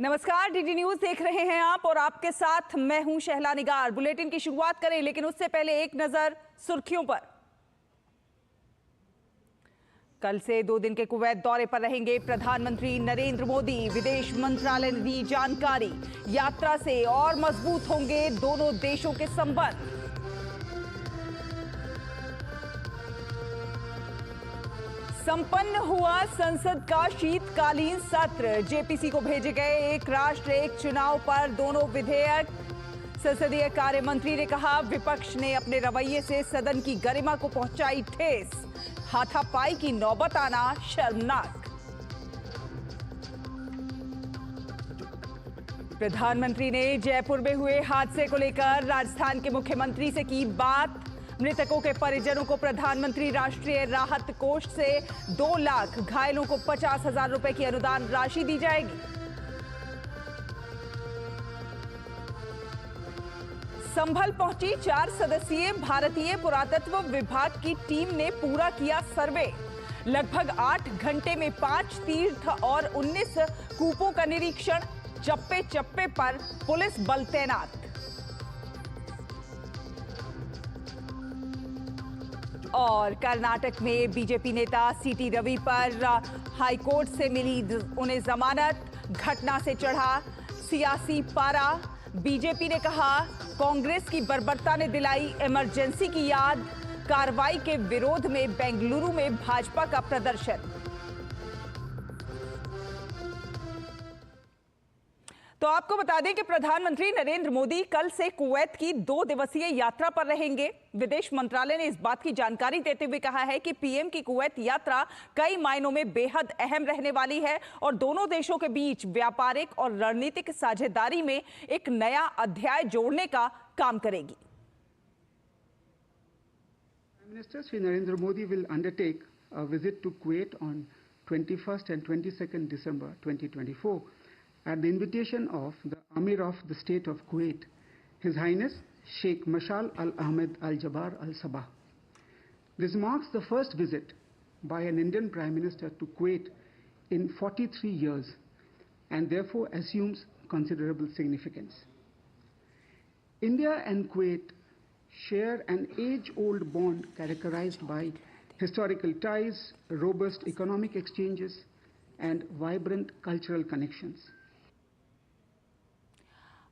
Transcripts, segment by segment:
नमस्कार, DD news देख रहे हैं आप और आपके साथ मैं हूं शहला निगार। बुलेटिन की शुरुआत करें, लेकिन उससे पहले एक नजर सुर्खियों पर। कल से 2 दिन के कुवैत दौरे पर रहेंगे प्रधानमंत्री नरेंद्र मोदी। विदेश मंत्रालय ने दी जानकारी, यात्रा से और मजबूत होंगे दोनों देशों के संबंध। संपन्न हुआ संसद का शीतकालीन सत्र। जेपीसी को भेजे गए एक राष्ट्र एक चुनाव पर दोनों विधेयक। संसदीय कार्य मंत्री ने कहा, विपक्ष ने अपने रवैये से सदन की गरिमा को पहुंचाई ठेस। हाथापाई की नौबत आना शर्मनाक। प्रधानमंत्री ने जयपुर में हुए हादसे को लेकर राजस्थान के मुख्यमंत्री से की बात। मृतकों के परिजनों को प्रधानमंत्री राष्ट्रीय राहत कोष से 2 लाख, घायलों को 50,000 रुपए की अनुदान राशि दी जाएगी। संभल पहुंची 4 सदस्यीय भारतीय पुरातत्व विभाग की टीम ने पूरा किया सर्वे। लगभग 8 घंटे में 5 तीर्थ और 19 कूपों का निरीक्षण। चप्पे चप्पे पर पुलिस बल तैनात। और कर्नाटक में बीजेपी नेता सीटी रवि पर हाईकोर्ट से मिली उन्हें जमानत। घटना से चढ़ा सियासी पारा। बीजेपी ने कहा, कांग्रेस की बर्बरता ने दिलाई इमरजेंसी की याद। कार्रवाई के विरोध में बेंगलुरु में भाजपा का प्रदर्शन। तो आपको बता दें कि प्रधानमंत्री नरेंद्र मोदी कल से कुवैत की 2 दिवसीय यात्रा पर रहेंगे। विदेश मंत्रालय ने इस बात की जानकारी देते हुए कहा है कि पीएम की कुवैत यात्रा कई मायनों में बेहद अहम रहने वाली है और दोनों देशों के बीच व्यापारिक और रणनीतिक साझेदारी में एक नया अध्याय जोड़ने का काम करेगी। Prime Minister Shri Narendra Modi will undertake a visit to Kuwait on 21st and 22nd December 2024 at the invitation of the Amir of the State of Kuwait, His Highness Sheikh Mashal Al Ahmed Al Jabbar Al Sabah. This marks the first visit by an Indian Prime Minister to Kuwait in 43 years and therefore assumes considerable significance. India and Kuwait share an age-old bond characterized by historical ties, robust economic exchanges, and vibrant cultural connections.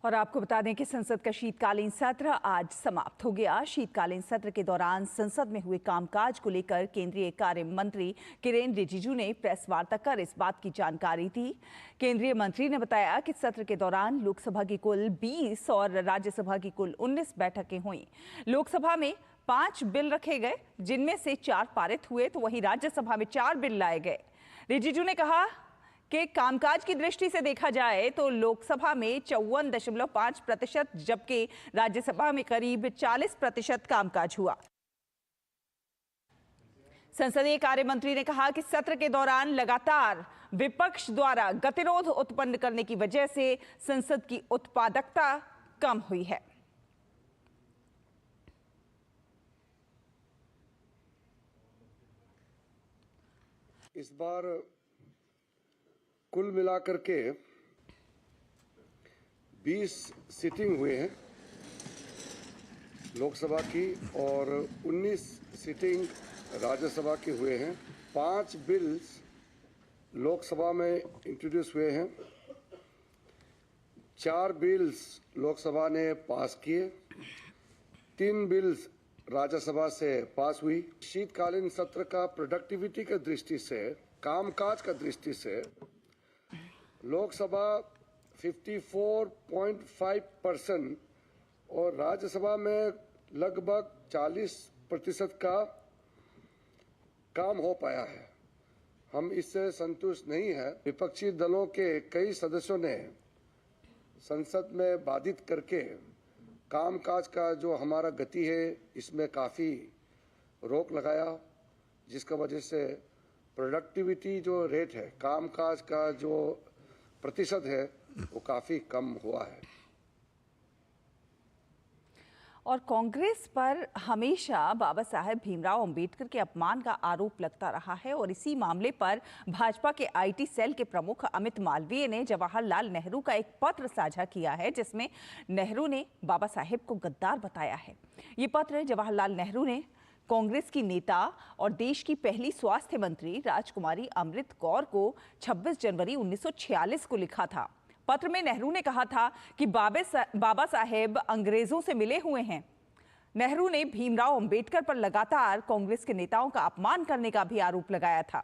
और आपको बता दें कि संसद का शीतकालीन सत्र आज समाप्त हो गया। शीतकालीन सत्र के दौरान संसद में हुए कामकाज को लेकर केंद्रीय कार्य मंत्री किरेन रिजिजू ने प्रेस वार्ता कर इस बात की जानकारी दी। केंद्रीय मंत्री ने बताया कि सत्र के दौरान लोकसभा की कुल 20 और राज्यसभा की कुल 19 बैठकें हुई। लोकसभा में 5 बिल रखे गए, जिनमें से 4 पारित हुए, तो वहीं राज्यसभा में 4 बिल लाए गए। रिजिजू ने कहा कि कामकाज की दृष्टि से देखा जाए तो लोकसभा में 54.5%, जबकि राज्यसभा में करीब 40% कामकाज हुआ। संसदीय कार्य मंत्री ने कहा कि सत्र के दौरान लगातार विपक्ष द्वारा गतिरोध उत्पन्न करने की वजह से संसद की उत्पादकता कम हुई है। इस बार कुल मिलाकर के 20 सिटिंग हुए हैं लोकसभा की और 19 सिटिंग राज्यसभा के हुए हैं। 5 बिल्स लोकसभा में इंट्रोड्यूस हुए हैं। 4 बिल्स लोकसभा ने पास किए। 3 बिल्स राज्यसभा से पास हुई। शीतकालीन सत्र का प्रोडक्टिविटी की दृष्टि से, कामकाज का दृष्टि से लोकसभा 54.5% और राज्यसभा में लगभग 40% का काम हो पाया है। हम इससे संतुष्ट नहीं है। विपक्षी दलों के कई सदस्यों ने संसद में बाधित करके कामकाज का जो हमारा गति है इसमें काफ़ी रोक लगाया, जिसका वजह से प्रोडक्टिविटी जो रेट है, कामकाज का जो प्रतिशत है, वो काफी कम हुआ है। और कांग्रेस पर हमेशा बाबा साहेब भीमराव अंबेडकर के अपमान का आरोप लगता रहा है और इसी मामले पर भाजपा के आईटी सेल के प्रमुख अमित मालवीय ने जवाहरलाल नेहरू का एक पत्र साझा किया है, जिसमें नेहरू ने बाबा साहेब को गद्दार बताया है। ये पत्र जवाहरलाल नेहरू ने कांग्रेस की नेता और देश की पहली स्वास्थ्य मंत्री राजकुमारी अमृत कौर को 26 जनवरी 1946 को लिखा था। पत्र में नेहरू ने कहा था कि बाबा साहेब अंग्रेजों से मिले हुए हैं। नेहरू ने भीमराव अंबेडकर पर लगातार कांग्रेस के नेताओं का अपमान करने का भी आरोप लगाया था।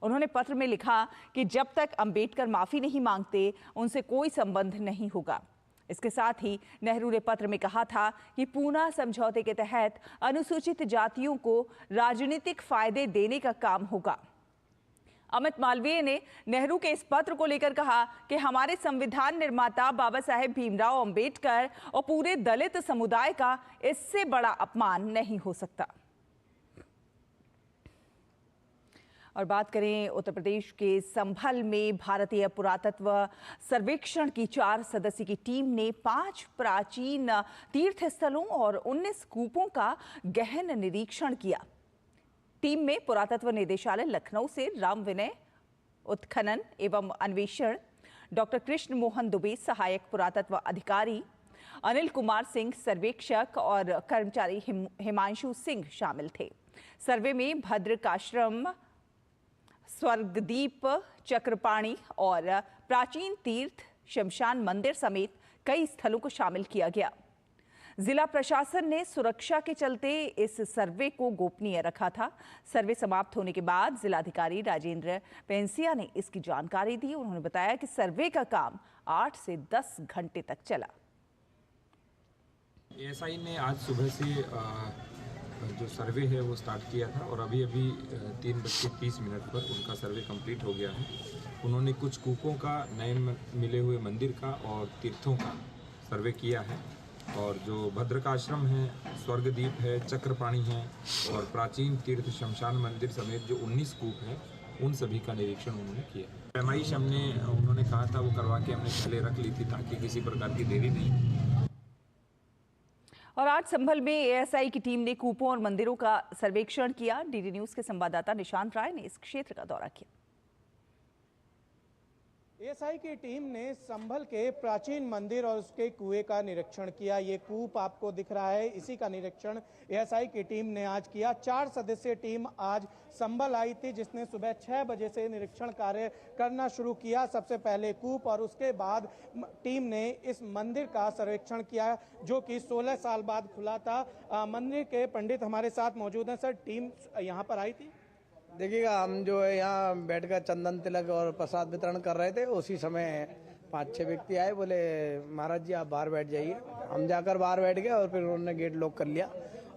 उन्होंने पत्र में लिखा कि जब तक अंबेडकर माफी नहीं मांगते, उनसे कोई संबंध नहीं होगा। इसके साथ ही नेहरू ने पत्र में कहा था कि पूना समझौते के तहत अनुसूचित जातियों को राजनीतिक फायदे देने का काम होगा। अमित मालवीय ने नेहरू के इस पत्र को लेकर कहा कि हमारे संविधान निर्माता बाबा साहेब भीमराव अंबेडकर और पूरे दलित समुदाय का इससे बड़ा अपमान नहीं हो सकता। और बात करें उत्तर प्रदेश के संभल में भारतीय पुरातत्व सर्वेक्षण की 4 सदस्यीय की टीम ने 5 प्राचीन तीर्थ स्थलों और 19 कूपों का गहन निरीक्षण किया। टीम में पुरातत्व निदेशालय लखनऊ से राम विनय उत्खनन एवं अन्वेषण, डॉक्टर कृष्ण मोहन दुबे सहायक पुरातत्व अधिकारी, अनिल कुमार सिंह सर्वेक्षक और कर्मचारी हिमांशु सिंह शामिल थे। सर्वे में भद्रकाश्रम, स्वर्गदीप, चक्रपाणी और प्राचीन तीर्थ शमशान मंदिर समेत कई स्थलों को शामिल किया गया। जिला प्रशासन ने सुरक्षा के चलते इस सर्वे को गोपनीय रखा था। सर्वे समाप्त होने के बाद जिलाधिकारी राजेंद्र पेंसिया ने इसकी जानकारी दी। उन्होंने बताया कि सर्वे का काम 8 से 10 घंटे तक चला। एएसआई ने आज सुबह से जो सर्वे है वो स्टार्ट किया था और अभी 3:30 पर उनका सर्वे कंप्लीट हो गया है। उन्होंने कुछ कूपों का, नए मिले हुए मंदिर का और तीर्थों का सर्वे किया है और जो भद्रकाश्रम है, स्वर्गदीप है, चक्रपाणी है और प्राचीन तीर्थ शमशान मंदिर समेत जो 19 कूप हैं, उन सभी का निरीक्षण उन्होंने किया। पैमाइश उन्होंने कहा था वो करवा के हमने पहले रख ली थी ताकि किसी प्रकार की देरी नहीं। और आज संभल में एएसआई की टीम ने कूपों और मंदिरों का सर्वेक्षण किया। डीडी न्यूज के संवाददाता निशांत राय ने इस क्षेत्र का दौरा किया। एएसआई की टीम ने संभल के प्राचीन मंदिर और उसके कुएं का निरीक्षण किया। ये कूप आपको दिख रहा है, इसी का निरीक्षण एएसआई की टीम ने आज किया। 4 सदस्यीय टीम आज संभल आई थी, जिसने सुबह 6 बजे से निरीक्षण कार्य करना शुरू किया। सबसे पहले कूप और उसके बाद टीम ने इस मंदिर का सर्वेक्षण किया, जो कि 16 साल बाद खुला था। मंदिर के पंडित हमारे साथ मौजूद हैं। सर, टीम यहाँ पर आई थी? देखिएगा, हम जो है यहाँ बैठकर चंदन तिलक और प्रसाद वितरण कर रहे थे। उसी समय 5-6 व्यक्ति आए, बोले महाराज जी आप बाहर बैठ जाइए। हम जाकर बाहर बैठ गए और फिर उन्होंने गेट लॉक कर लिया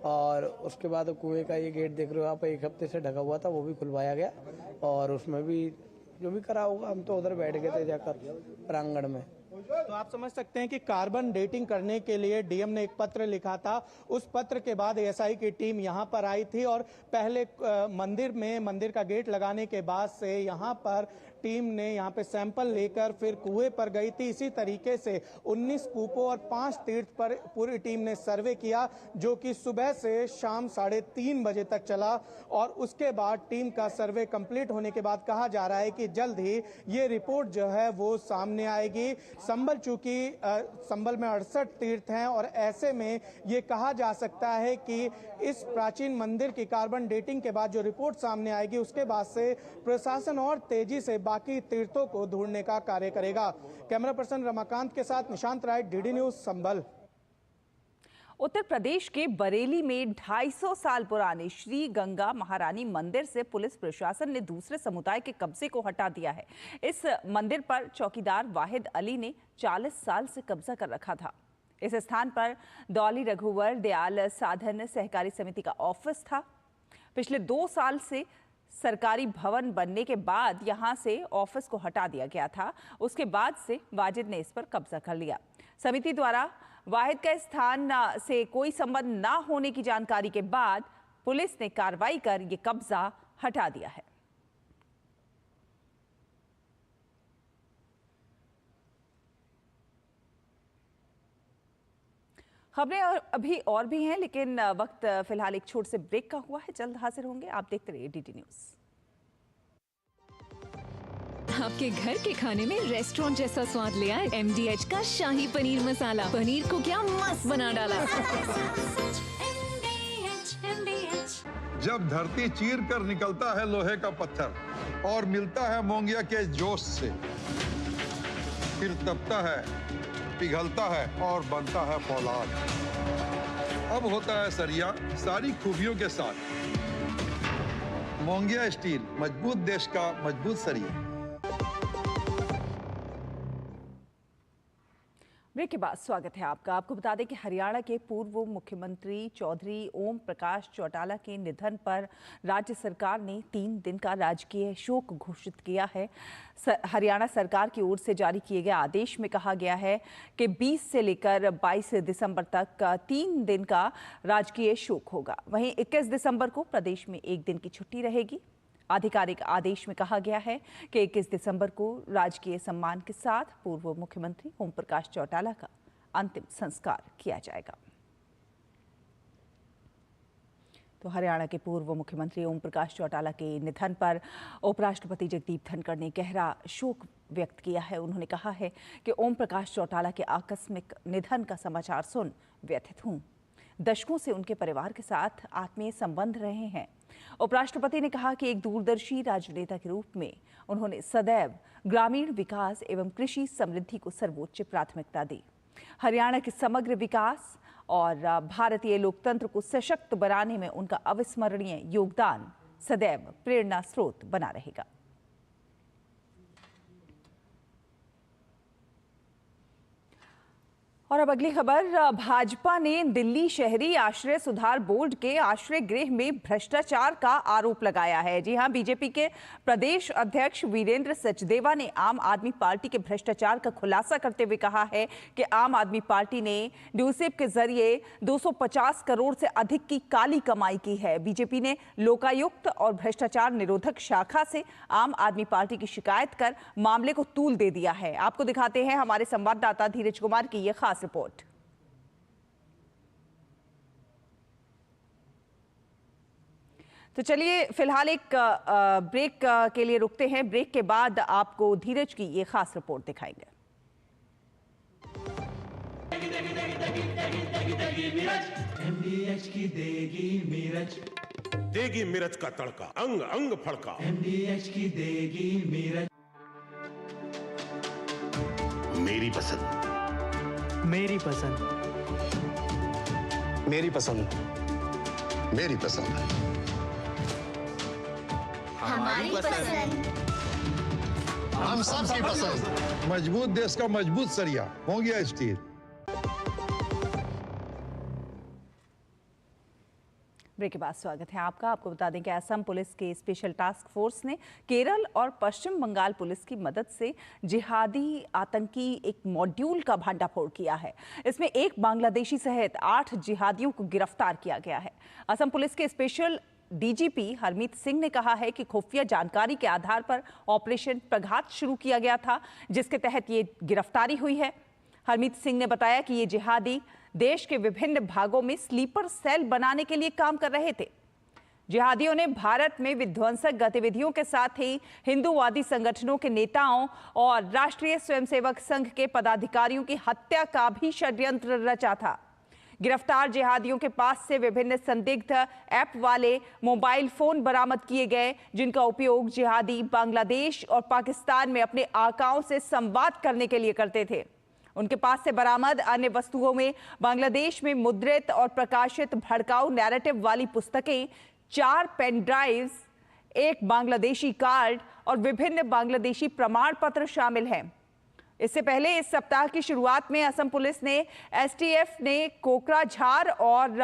और उसके बाद कुएं का ये गेट देख रहे हो आप, 1 हफ्ते से ढका हुआ था, वो भी खुलवाया गया और उसमें भी जो भी करा होगा। हम तो उधर बैठ गए थे जाकर प्रांगण में। तो आप समझ सकते हैं कि कार्बन डेटिंग करने के लिए डीएम ने एक पत्र लिखा था। उस पत्र के बाद एएसआई की टीम यहां पर आई थी और पहले मंदिर का गेट लगाने के बाद से यहां पर टीम ने यहां पे सैंपल लेकर फिर कुएं पर गई थी। इसी तरीके से 19 कूपों और 5 तीर्थ पर पूरी टीम ने सर्वे किया, जो कि सुबह से शाम 3:30 बजे तक चला और उसके बाद टीम का सर्वे कंप्लीट होने के बाद कहा जा रहा है कि जल्द ही ये रिपोर्ट जो है वो सामने आएगी। संभल, चूंकि संभल में 68 तीर्थ हैं और ऐसे में ये कहा जा सकता है कि इस प्राचीन मंदिर की कार्बन डेटिंग के बाद जो रिपोर्ट सामने आएगी, उसके बाद से प्रशासन और तेजी से बाकी तीर्थों को ढूंढने का कार्य करेगा। कैमरा पर्सन रमाकांत के साथ निशांत राय, डीडी न्यूज संभल। उत्तर प्रदेश के बरेली में 250 साल पुराने श्री गंगा महारानी मंदिर से पुलिस प्रशासन ने दूसरे समुदाय के कब्जे को हटा दिया है। इस मंदिर पर चौकीदार वाहिद अली ने 40 साल से कब्जा कर रखा था। इस स्थान पर दौली रघुवर दयाल साधन सहकारी समिति का ऑफिस था। पिछले 2 साल से सरकारी भवन बनने के बाद यहां से ऑफिस को हटा दिया गया था। उसके बाद से वाजिद ने इस पर कब्जा कर लिया। समिति द्वारा वाहिद का स्थान से कोई संबंध न होने की जानकारी के बाद पुलिस ने कार्रवाई कर यह कब्जा हटा दिया है। खबरें और अभी और भी हैं, लेकिन वक्त फिलहाल एक छोटे से ब्रेक का हुआ है। जल्द हाजिर होंगे। आप देखते रहिए डीडी न्यूज़। आपके घर के खाने में रेस्टोरेंट जैसा स्वाद ले आए MDH का शाही पनीर मसाला। पनीर को क्या मस्त बना डाला। जब धरती चीर कर निकलता है लोहे का पत्थर और मिलता है मोंगिया के जोश से, फिर तपता है, पिघलता है और बनता है फौलाद। अब होता है सरिया सारी खूबियों के साथ। मोंगिया स्टील, मजबूत देश का मजबूत सरिया। ब्रेक के बाद स्वागत है आपका। आपको बता दें कि हरियाणा के पूर्व मुख्यमंत्री चौधरी ओम प्रकाश चौटाला के निधन पर राज्य सरकार ने 3 दिन का राजकीय शोक घोषित किया है। हरियाणा सरकार की ओर से जारी किए गए आदेश में कहा गया है कि 20 से लेकर 22 दिसंबर तक 3 दिन का राजकीय शोक होगा। वहीं 21 दिसंबर को प्रदेश में 1 दिन की छुट्टी रहेगी। आधिकारिक आदेश में कहा गया है कि 21 दिसंबर को राजकीय सम्मान के साथ पूर्व मुख्यमंत्री ओम प्रकाश चौटाला का अंतिम संस्कार किया जाएगा। तो हरियाणा के पूर्व मुख्यमंत्री ओम प्रकाश चौटाला के निधन पर उपराष्ट्रपति जगदीप धनखड़ ने गहरा शोक व्यक्त किया है। उन्होंने कहा है कि ओम प्रकाश चौटाला के आकस्मिक निधन का समाचार सुन व्यथित हूं। दशकों से उनके परिवार के साथ आत्मीय संबंध रहे हैं। उपराष्ट्रपति ने कहा कि एक दूरदर्शी राजनेता के रूप में उन्होंने सदैव ग्रामीण विकास एवं कृषि समृद्धि को सर्वोच्च प्राथमिकता दी। हरियाणा के समग्र विकास और भारतीय लोकतंत्र को सशक्त बनाने में उनका अविस्मरणीय योगदान सदैव प्रेरणा स्रोत बना रहेगा। और अब अगली खबर, भाजपा ने दिल्ली शहरी आश्रय सुधार बोर्ड के आश्रय गृह में भ्रष्टाचार का आरोप लगाया है। जी हां, बीजेपी के प्रदेश अध्यक्ष वीरेंद्र सचदेवा ने आम आदमी पार्टी के भ्रष्टाचार का खुलासा करते हुए कहा है कि आम आदमी पार्टी ने ड्यूसिप के जरिए 250 करोड़ से अधिक की काली कमाई की है। बीजेपी ने लोकायुक्त और भ्रष्टाचार निरोधक शाखा से आम आदमी पार्टी की शिकायत कर मामले को तूल दे दिया है। आपको दिखाते हैं हमारे संवाददाता धीरज कुमार की यह खास रिपोर्ट। तो चलिए फिलहाल एक ब्रेक के लिए रुकते हैं। ब्रेक के बाद आपको धीरज की ये खास रिपोर्ट दिखाएंगे। MDH की देगी मिर्च का तड़का, अंग अंग फड़का। MDH की देगी मिर्च। मेरी पसंद, मेरी पसंद, मेरी पसंद, मेरी पसंद, हमारी पसंद, हम सबकी पसंद। मजबूत देश का मजबूत सरिया, मोंगिया स्टील। ब्रेक के बाद स्वागत है आपका। आपको बता दें कि असम पुलिस के स्पेशल टास्क फोर्स ने केरल और पश्चिम बंगाल पुलिस की मदद से जिहादी आतंकी एक मॉड्यूल का भंडाफोड़ किया है। इसमें एक बांग्लादेशी सहित 8 जिहादियों को गिरफ्तार किया गया है। असम पुलिस के स्पेशल डीजीपी हरमीत सिंह ने कहा है कि खुफिया जानकारी के आधार पर ऑपरेशन प्रघात शुरू किया गया था, जिसके तहत ये गिरफ्तारी हुई है। हरमीत सिंह ने बताया कि ये जिहादी देश के विभिन्न भागों में स्लीपर सेल बनाने के लिए काम कर रहे थे। जिहादियों ने भारत में विध्वंसक गतिविधियों के साथ ही हिंदूवादी संगठनों के नेताओं और राष्ट्रीय स्वयंसेवक संघ के पदाधिकारियों की हत्या का भी षड्यंत्र रचा था। गिरफ्तार जिहादियों के पास से विभिन्न संदिग्ध ऐप वाले मोबाइल फोन बरामद किए गए, जिनका उपयोग जिहादी बांग्लादेश और पाकिस्तान में अपने आकाओं से संवाद करने के लिए करते थे। उनके पास से बरामद अन्य वस्तुओं में बांग्लादेश में मुद्रित और प्रकाशित भड़काऊ नैरेटिव वाली पुस्तकें, 4 पेन ड्राइव्स, एक बांग्लादेशी कार्ड और विभिन्न बांग्लादेशी प्रमाण पत्र शामिल हैं। इससे पहले इस सप्ताह की शुरुआत में असम पुलिस ने एसटीएफ ने कोकराझार और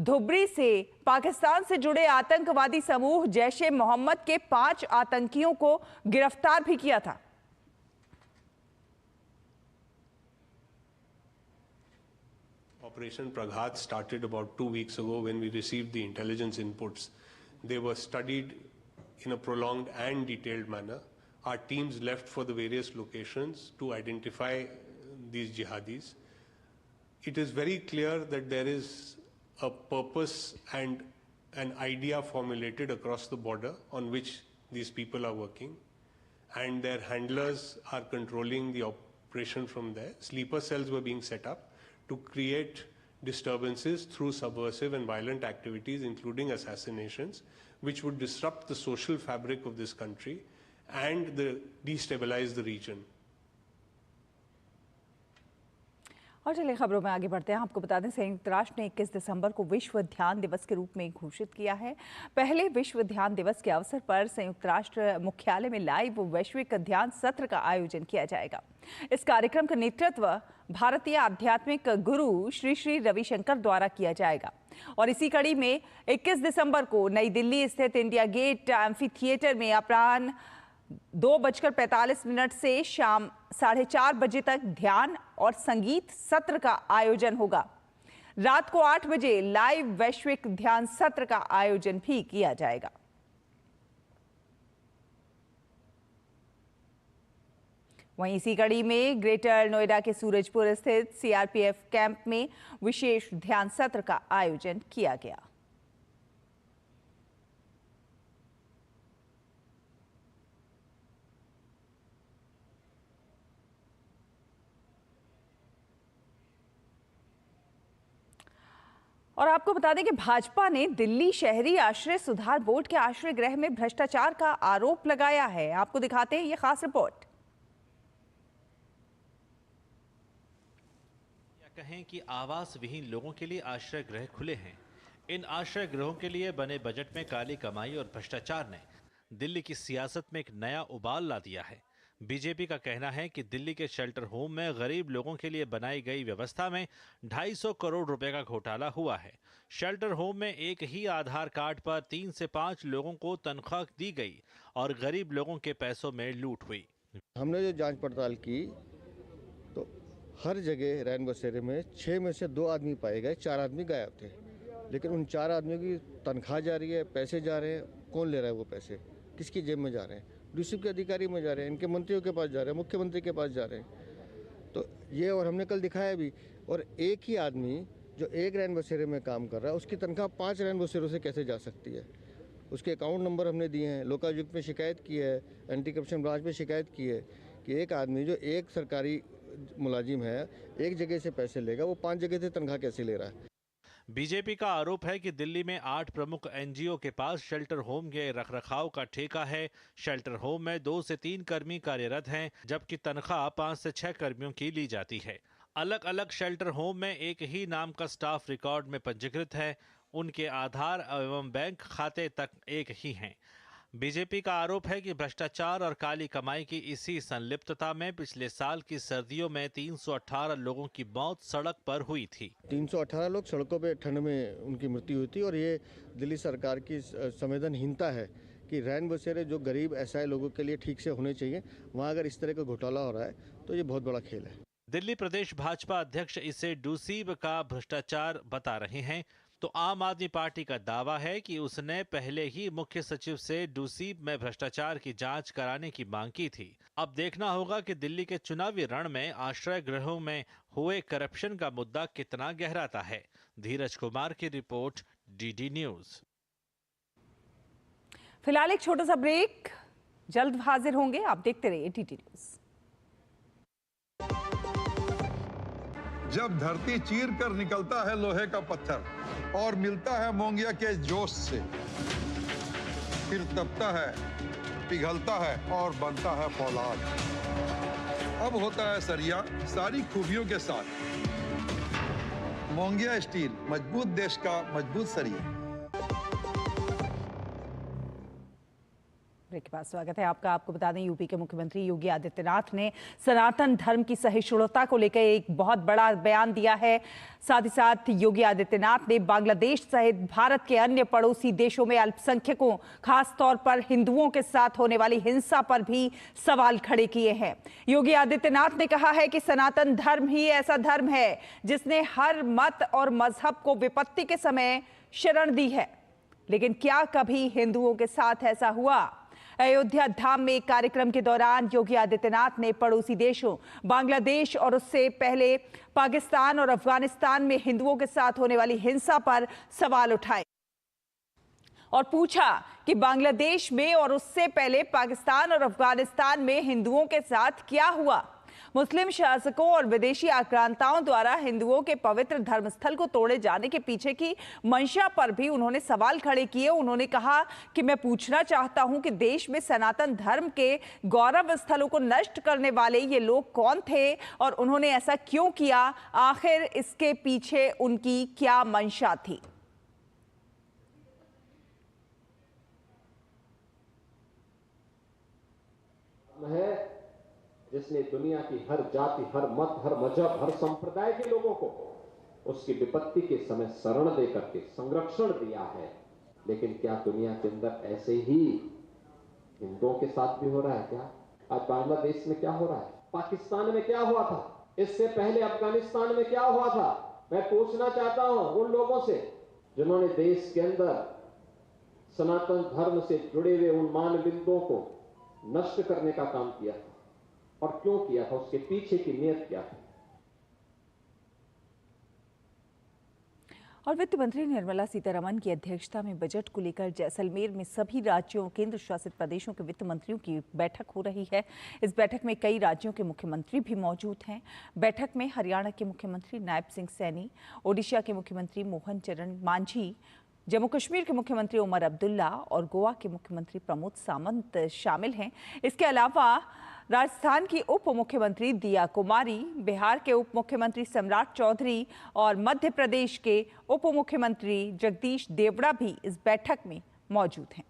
धुबरी से पाकिस्तान से जुड़े आतंकवादी समूह जैश ए मोहम्मद के 5 आतंकियों को गिरफ्तार भी किया था। Operation Praghat started about 2 weeks ago when we received the intelligence inputs. They were studied in a prolonged and detailed manner. Our teams left for the various locations to identify these jihadis. it is very clear that there is a purpose and an idea formulated across the border on which these people are working, and their handlers are controlling the operation from there. Sleeper cells were being set up to create disturbances through subversive and violent activities, including assassinations, which would disrupt the social fabric of this country and destabilize the region. और चलिए खबरों में आगे बढ़ते हैं। आपको बता दें, संयुक्त राष्ट्र ने 21 दिसंबर को विश्व ध्यान दिवस के रूप में घोषित किया है। पहले विश्व ध्यान दिवस के अवसर पर संयुक्त राष्ट्र मुख्यालय में लाइव वैश्विक ध्यान सत्र का आयोजन किया जाएगा। इस कार्यक्रम का नेतृत्व भारतीय आध्यात्मिक गुरु श्री श्री रविशंकर द्वारा किया जाएगा और इसी कड़ी में 21 दिसंबर को नई दिल्ली स्थित इंडिया गेट एम्फी थिएटर में अपराह्न 2:45 से शाम 4:30 बजे तक ध्यान और संगीत सत्र का आयोजन होगा। रात को 8 बजे लाइव वैश्विक ध्यान सत्र का आयोजन भी किया जाएगा। वहीं इसी कड़ी में ग्रेटर नोएडा के सूरजपुर स्थित सीआरपीएफ कैंप में विशेष ध्यान सत्र का आयोजन किया गया। और आपको बता दें कि भाजपा ने दिल्ली शहरी आश्रय सुधार बोर्ड के आश्रय गृह में भ्रष्टाचार का आरोप लगाया है। आपको दिखाते हैं ये खास रिपोर्ट। कहें कि आवास विहीन लोगों के लिए आश्रय गृह खुले हैं। इन आश्रय गृहों के लिए बने बजट में काली कमाई और भ्रष्टाचार ने दिल्ली की सियासत में एक नया उबाल ला दिया है। बीजेपी का कहना है कि दिल्ली के शेल्टर होम में गरीब लोगों के लिए बनाई गई व्यवस्था में 250 करोड़ रुपए का घोटाला हुआ है। शेल्टर होम में एक ही आधार कार्ड पर 3 से 5 लोगों को तनख्वाह दी गई और गरीब लोगों के पैसों में लूट हुई। हमने जो जांच पड़ताल की तो हर जगह रैन बसेरे में 6 में से 2 आदमी पाए गए, 4 आदमी गायब थे। लेकिन उन 4 आदमियों की तनख्वाह जा रही है, पैसे जा रहे हैं। कौन ले रहा है वो पैसे? किसकी जेब में जा रहे हैं? डीसी के अधिकारी में जा रहे हैं, इनके मंत्रियों के पास जा रहे हैं, मुख्यमंत्री के पास जा रहे हैं। तो ये और हमने कल दिखाया भी। और एक ही आदमी जो एक रैन बसेरे में काम कर रहा है, उसकी तनख्वाह 5 रैन बसेरों से कैसे जा सकती है? उसके अकाउंट नंबर हमने दिए हैं। लोकायुक्त में शिकायत की है, एंटी करप्शन ब्रांच में शिकायत की है कि एक आदमी जो एक सरकारी मुलाजिम है, एक जगह से पैसे लेगा, वो 5 जगह से तनख्वाह कैसे ले रहा है? बीजेपी का आरोप है कि दिल्ली में 8 प्रमुख एनजीओ के पास शेल्टर होम के रखरखाव का ठेका है। शेल्टर होम में 2 से 3 कर्मी कार्यरत हैं, जबकि तनख्वाह 5 से 6 कर्मियों की ली जाती है। अलग अलग शेल्टर होम में एक ही नाम का स्टाफ रिकॉर्ड में पंजीकृत है। उनके आधार एवं बैंक खाते तक एक ही हैं। बीजेपी का आरोप है कि भ्रष्टाचार और काली कमाई की इसी संलिप्तता में पिछले साल की सर्दियों में 318 लोगों की मौत सड़क पर हुई थी। 318 लोग सड़कों पे ठंड में उनकी मृत्यु हुई थी। और ये दिल्ली सरकार की संवेदनहीनता है कि रैन बसेरे जो गरीब असहाय लोगों के लिए ठीक से होने चाहिए, वहाँ अगर इस तरह का घोटाला हो रहा है तो ये बहुत बड़ा खेल है। दिल्ली प्रदेश भाजपा अध्यक्ष इसे डूसीब का भ्रष्टाचार बता रहे हैं। तो आम आदमी पार्टी का दावा है कि उसने पहले ही मुख्य सचिव से डूसीब में भ्रष्टाचार की जांच कराने की मांग की थी। अब देखना होगा कि दिल्ली के चुनावी रण में आश्रय गृहों में हुए करप्शन का मुद्दा कितना गहराता है। धीरज कुमार की रिपोर्ट, डीडी न्यूज। फिलहाल एक छोटा सा ब्रेक, जल्द हाजिर होंगे। आप देखते रहिए डीडी न्यूज। जब धरती चीर कर निकलता है लोहे का पत्थर और मिलता है मोंगिया के जोश से, फिर तपता है, पिघलता है और बनता है फौलाद। अब होता है सरिया सारी खूबियों के साथ। मोंगिया स्टील, मजबूत देश का मजबूत सरिया। ब्रेक के बाद स्वागत है आपका। आपको बता दें, यूपी के मुख्यमंत्री योगी आदित्यनाथ ने सनातन धर्म की सहिष्णुता को लेकर एक बहुत बड़ा बयान दिया है। साथ ही साथ योगी आदित्यनाथ ने बांग्लादेश सहित भारत के अन्य पड़ोसी देशों में अल्पसंख्यकों, खास तौर पर हिंदुओं के साथ होने वाली हिंसा पर भी सवाल खड़े किए हैं। योगी आदित्यनाथ ने कहा है कि सनातन धर्म ही ऐसा धर्म है जिसने हर मत और मजहब को विपत्ति के समय शरण दी है। लेकिन क्या कभी हिंदुओं के साथ ऐसा हुआ? अयोध्या धाम में एक कार्यक्रम के दौरान योगी आदित्यनाथ ने पड़ोसी देशों बांग्लादेश और उससे पहले पाकिस्तान और अफगानिस्तान में हिंदुओं के साथ होने वाली हिंसा पर सवाल उठाए और पूछा कि बांग्लादेश में और उससे पहले पाकिस्तान और अफगानिस्तान में हिंदुओं के साथ क्या हुआ। मुस्लिम शासकों और विदेशी आक्रांताओं द्वारा हिंदुओं के पवित्र धर्मस्थल को तोड़े जाने के पीछे की मंशा पर भी उन्होंने सवाल खड़े किए। उन्होंने कहा कि मैं पूछना चाहता हूं कि देश में सनातन धर्म के गौरव स्थलों को नष्ट करने वाले ये लोग कौन थे और उन्होंने ऐसा क्यों किया। आखिर इसके पीछे उनकी क्या मंशा थी। जिसने दुनिया की हर जाति, हर मत, हर मजहब, हर संप्रदाय के लोगों को उसकी विपत्ति के समय शरण दे करके संरक्षण दिया है। लेकिन क्या दुनिया के अंदर ऐसे ही हिंदुओं के साथ भी हो रहा है क्या? आज बांग्लादेश में क्या हो रहा है, पाकिस्तान में क्या हुआ था, इससे पहले अफगानिस्तान में क्या हुआ था। मैं पूछना चाहता हूं उन लोगों से जिन्होंने देश के अंदर सनातन धर्म से जुड़े हुए उन मान बिंदुओं को नष्ट करने का काम किया था और क्यों किया था, उसके पीछे की नीयत क्या थी। और वित्त मंत्री निर्मला सीतारमण की अध्यक्षता में बजट को लेकर जैसलमेर में सभी राज्यों और केंद्र शासित प्रदेशों के वित्त मंत्रियों की बैठक हो रही है। इस बैठक में कई राज्यों के मुख्यमंत्री भी मौजूद हैं। बैठक में हरियाणा के मुख्यमंत्री नायब सिंह सैनी, ओडिशा के मुख्यमंत्री मोहन चरण मांझी, जम्मू कश्मीर के मुख्यमंत्री उमर अब्दुल्ला और गोवा के मुख्यमंत्री प्रमोद सावंत शामिल हैं। इसके अलावा राजस्थान की उप मुख्यमंत्री दिया कुमारी, बिहार के उप मुख्यमंत्री सम्राट चौधरी और मध्य प्रदेश के उप मुख्यमंत्री जगदीश देवड़ा भी इस बैठक में मौजूद हैं।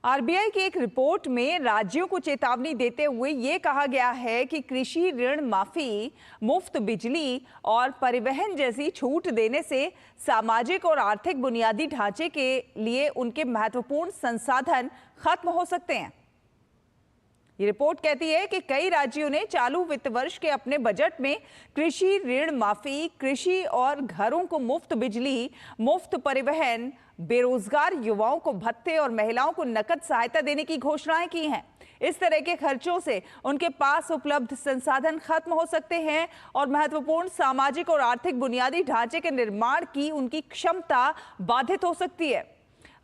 आरबीआई की एक रिपोर्ट में राज्यों को चेतावनी देते हुए ये कहा गया है कि कृषि ऋण माफी, मुफ्त बिजली और परिवहन जैसी छूट देने से सामाजिक और आर्थिक बुनियादी ढांचे के लिए उनके महत्वपूर्ण संसाधन खत्म हो सकते हैं। ये रिपोर्ट कहती है कि कई राज्यों ने चालू वित्त वर्ष के अपने बजट में कृषि ऋण माफी, कृषि और घरों को मुफ्त बिजली, मुफ्त परिवहन, बेरोजगार युवाओं को भत्ते और महिलाओं को नकद सहायता देने की घोषणाएं की हैं। इस तरह के खर्चों से उनके पास उपलब्ध संसाधन खत्म हो सकते हैं और महत्वपूर्ण सामाजिक और आर्थिक बुनियादी ढांचे के निर्माण की उनकी क्षमता बाधित हो सकती है।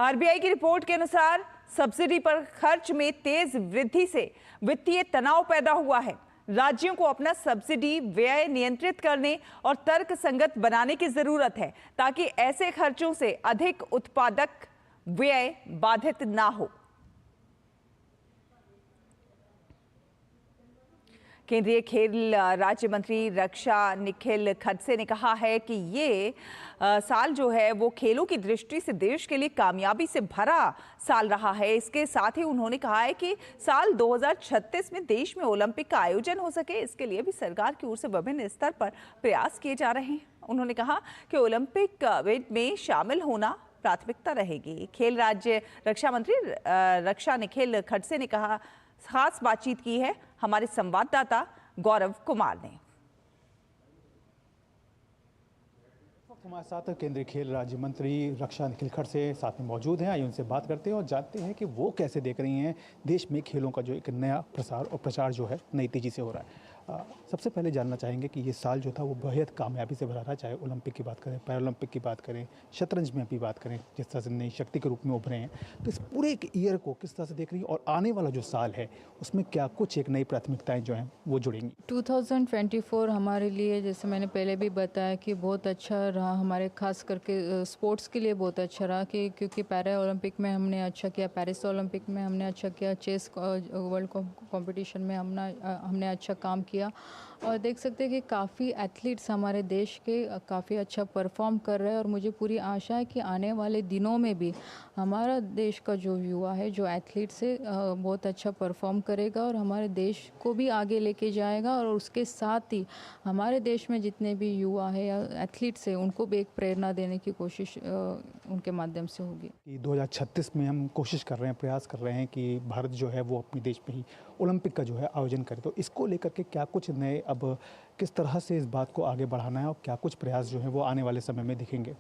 आरबीआई की रिपोर्ट के अनुसार सब्सिडी पर खर्च में तेज वृद्धि से वित्तीय तनाव पैदा हुआ है। राज्यों को अपना सब्सिडी व्यय नियंत्रित करने और तर्कसंगत बनाने की जरूरत है ताकि ऐसे खर्चों से अधिक उत्पादक व्यय बाधित ना हो। केंद्रीय खेल राज्य मंत्री रक्षा निखिल खडसे ने कहा है कि ये साल जो है वो खेलों की दृष्टि से देश के लिए कामयाबी से भरा साल रहा है। इसके साथ ही उन्होंने कहा है कि साल 2036 में देश में ओलंपिक का आयोजन हो सके, इसके लिए भी सरकार की ओर से विभिन्न स्तर पर प्रयास किए जा रहे हैं। उन्होंने कहा कि ओलंपिक में शामिल होना प्राथमिकता रहेगी। खेल राज्य रक्षा मंत्री रक्षा निखिल खडसे ने कहा, खास बातचीत की है हमारे संवाददाता गौरव कुमार ने। हमारे साथ केंद्रीय खेल राज्य मंत्री रक्षा निखिल खडसे साथ में मौजूद हैं। आइए उनसे बात करते हैं और जानते हैं कि वो कैसे देख रही हैं देश में खेलों का जो एक नया प्रसार और प्रचार जो है नई तेजी से हो रहा है। सबसे पहले जानना चाहेंगे कि ये साल जो था वो बेहद कामयाबी से भरा रहा, चाहे ओलंपिक की बात करें, पैरालंपिक की बात करें, शतरंज में भी बात करें, जिस तरह से नई शक्ति के रूप में उभरे हैं। तो इस पूरे एक ईयर को किस तरह से देख रही हैं और आने वाला जो साल है उसमें क्या कुछ एक नई प्राथमिकताएं जो हैं वो जुड़ेंगी? 2024 हमारे लिए, जैसे मैंने पहले भी बताया, कि बहुत अच्छा रहा हमारे, खास करके स्पोर्ट्स के लिए बहुत अच्छा रहा कि क्योंकि पैरा ओलंपिक में हमने अच्छा किया, पेरिस ओलंपिक में हमने अच्छा किया, चेस वर्ल्ड कॉम्पिटिशन में हमने अच्छा काम किया और देख सकते हैं कि काफ़ी एथलीट्स हमारे देश के काफ़ी अच्छा परफॉर्म कर रहे हैं और मुझे पूरी आशा है कि आने वाले दिनों में भी हमारा देश का जो युवा है, जो एथलीट्स है, बहुत अच्छा परफॉर्म करेगा और हमारे देश को भी आगे लेके जाएगा और उसके साथ ही हमारे देश में जितने भी युवा है या एथलीट्स है उनको भी एक प्रेरणा देने की कोशिश उनके माध्यम से होगी। 2036 में हम कोशिश कर रहे हैं, प्रयास कर रहे हैं कि भारत जो है वो अपने देश में ही ओलंपिक का जो है आयोजन करे। तो इसको लेकर के क्या कुछ नए, अब किस तरह से इस बात को आगे बढ़ाना है और क्या कुछ प्रयास जो है वो आने वाले समय में दिखेंगे?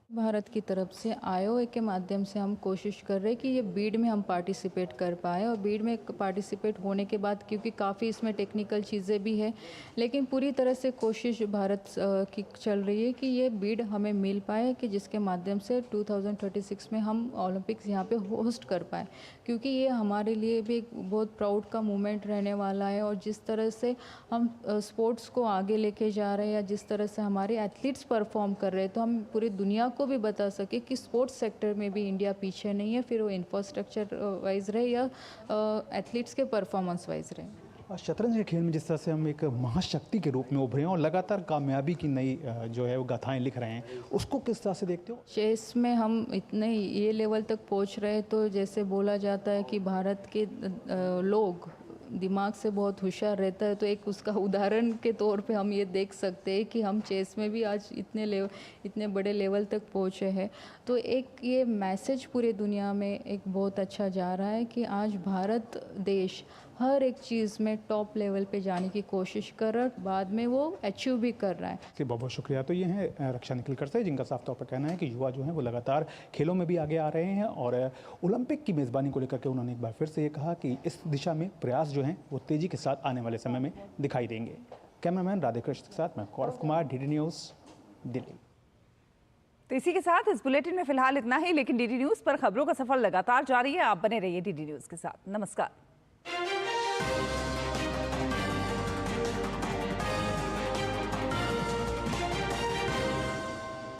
भारत की तरफ से आईओए के माध्यम से हम कोशिश कर रहे हैं कि ये बीड में हम पार्टिसिपेट कर पाए, और बीड में पार्टिसिपेट होने के बाद क्योंकि काफ़ी इसमें टेक्निकल चीज़ें भी है, लेकिन पूरी तरह से कोशिश भारत की चल रही है कि ये बीड हमें मिल पाए, कि जिसके माध्यम से 2036 में हम ओलंपिक्स यहाँ पे होस्ट कर पाए, क्योंकि ये हमारे लिए भी एक बहुत प्राउड का मोमेंट रहने वाला है। और जिस तरह से हम स्पोर्ट्स को आगे लेके जा रहे हैं या जिस तरह से हमारे एथलीट्स परफॉर्म कर रहे हैं, तो हम पूरी दुनिया को भी बता सके कि स्पोर्ट्स सेक्टर में भी इंडिया पीछे नहीं है, फिर वो इंफ्रास्ट्रक्चर वाइज रहे या एथलीट्स के परफॉर्मेंस वाइज रहे। शतरंज के खेल में जिस तरह से हम एक महाशक्ति के रूप में उभरे हैं और लगातार कामयाबी की नई जो है वो गाथाएं लिख रहे हैं, उसको किस तरह से देखते हो? चेस में हम इतने ये लेवल तक पहुंच रहे, तो जैसे बोला जाता है कि भारत के लोग दिमाग से बहुत होशियार रहता है, तो एक उसका उदाहरण के तौर पे हम ये देख सकते हैं कि हम चेस में भी आज इतने बड़े लेवल तक पहुँचे हैं। तो एक ये मैसेज पूरी दुनिया में एक बहुत अच्छा जा रहा है कि आज भारत देश हर एक चीज़ में टॉप लेवल पे जाने की कोशिश कर रहा है, बाद में वो अचीव भी कर रहा है। जी बहुत बहुत शुक्रिया। तो ये हैं रक्षा निखिलकर से, जिनका साफ तौर पर कहना है कि युवा जो हैं वो लगातार खेलों में भी आगे आ रहे हैं, और ओलंपिक की मेज़बानी को लेकर के उन्होंने एक बार फिर से ये कहा कि इस दिशा में प्रयास जो हैं वो तेज़ी के साथ आने वाले समय में दिखाई देंगे। कैमरामैन राधेकृष्ण के साथ मैं गौरव कुमार, DD न्यूज़, दिल्ली। तो इसी के साथ इस बुलेटिन में फिलहाल इतना ही, लेकिन DD न्यूज़ पर खबरों का सफर लगातार जारी है। आप बने रहिए DD न्यूज़ के साथ। नमस्कार।